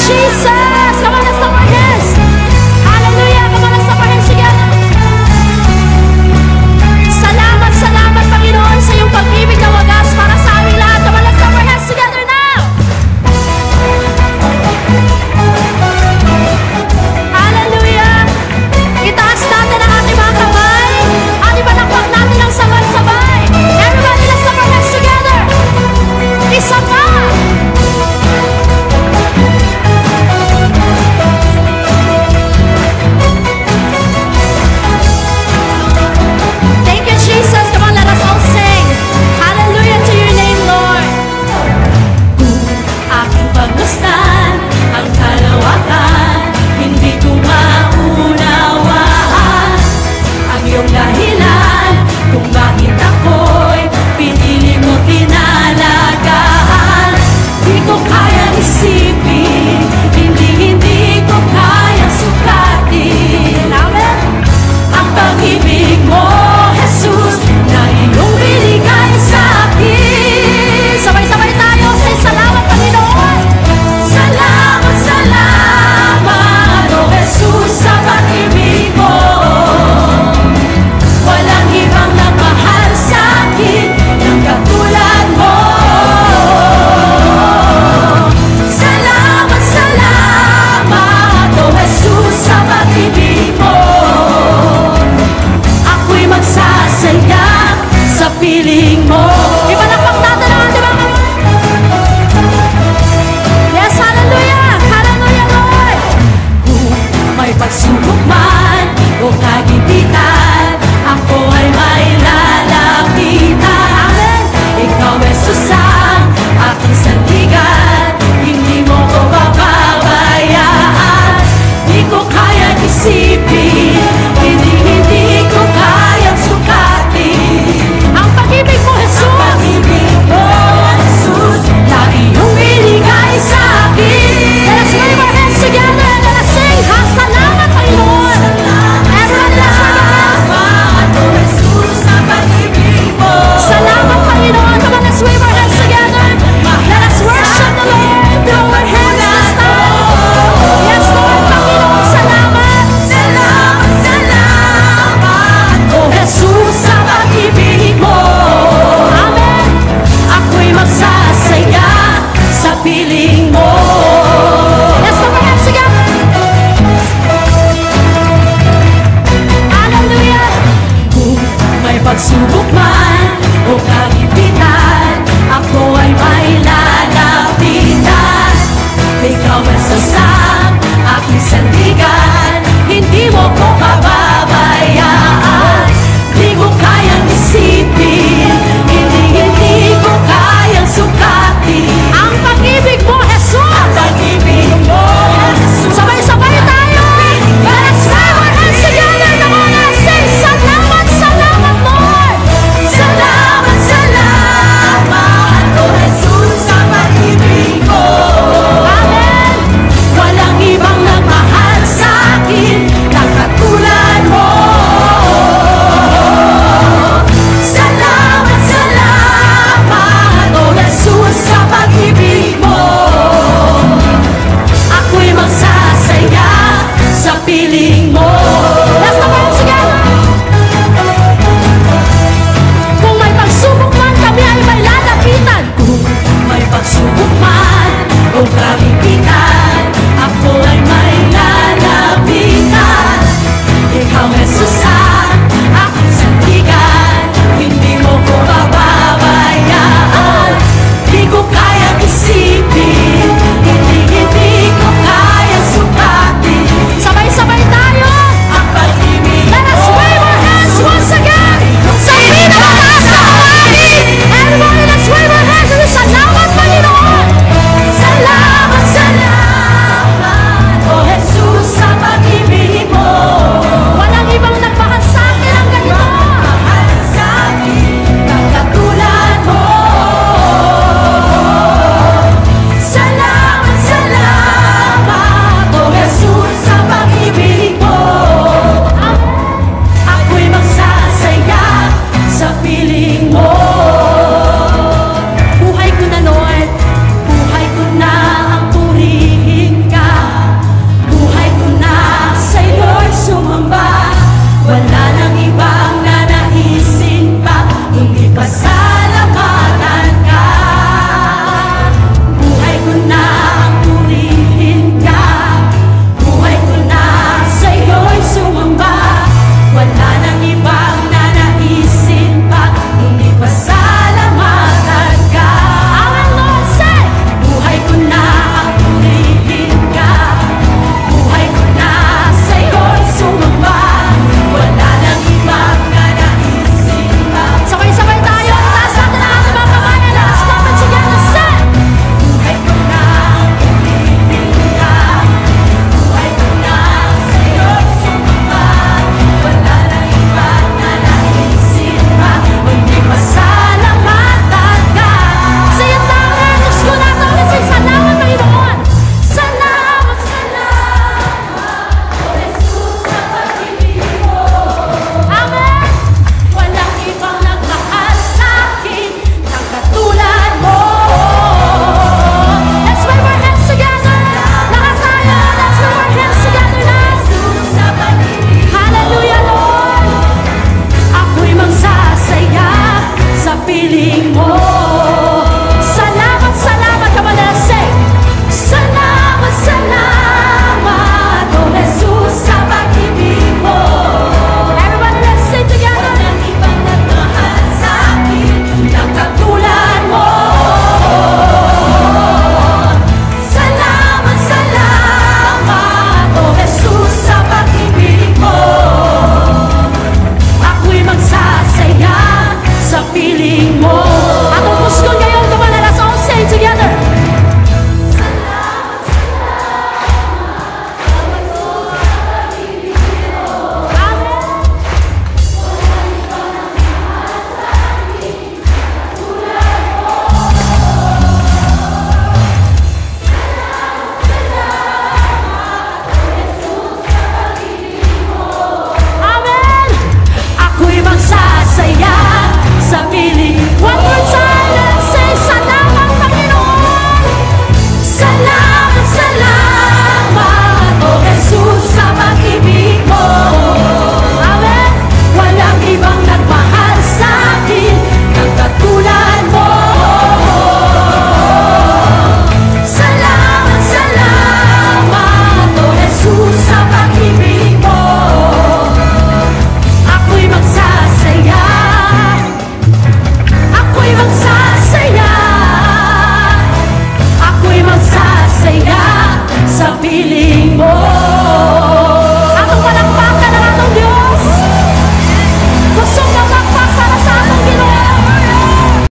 Jesus! Come on, let's clap our hands! Hallelujah! Come on, let's clap our hands together! Salamat, salamat, Panginoon, sa iyong pag-ibig na wagas para sa aming lahat. Come on, let's clap our hands together now! Hallelujah! Itaas natin ang ating mga kamay at ipanakpak natin ang sabay-sabay. Everybody, let's clap our hands together! Isa pa! Thank you, Jesus. Come on, let us all sing. Hallelujah to your name, Lord. Aking pagmasdan ang kalawakan, hindi ko maunawaan ang iyong dahilan kung bakit ako'y pinili mo tinalagaan. Di ko kaya isipin, hindi ko kaya sukatin. Amen. Ang pag-ibig mo, Jesus, na iyong binigay sa akin. Sabay-sabay tayo, say salamat, Panginoon. Salamat, salamat, O Jesus, sa pag-ibig mo. Walang ibang nagmahal sa akin ng katulad mo. Salamat, salamat, O Jesus, sa pag-ibig mo. Ako'y magsasaya sa piling mo. Ipanakpak natin ang ating mga kamay. Yes, hallelujah! Hallelujah, Lord! Kung may pagsubok man o kagipitan, ako ay may lalapitan. Amen! Ikaw, Jesus, ang aking sandigan, hindi mo ko papabayaan. Di ko kaya isipin, hindi ko kayang sukatin ang pag-ibig mo, Jesus. Ang pag-ibig mo, Jesus, na iyong binigay sa akin. Let us wave our hands together and let us sing, ha, salamat, Panginoon. Everyone, let's wave our hands. Salamat, O Jesus, sa pag-ibig mo. Salamat, Panginoon. Come on, let's wave our hands together. Let us worship the Lord. Throw our hands this time. Yes, Lord, Panginoon, salamat. Salamat, salamat, O Jesus, sa pag-ibig mo. Amen. Ako'y magsasaya sa piling mo. Let's clap our hands together. Hallelujah. Kung may pagsubok man o kagipitan, ako ay may lalapitan. Ikaw ay sasang aking sandigan, hindi mo ko pababayaan.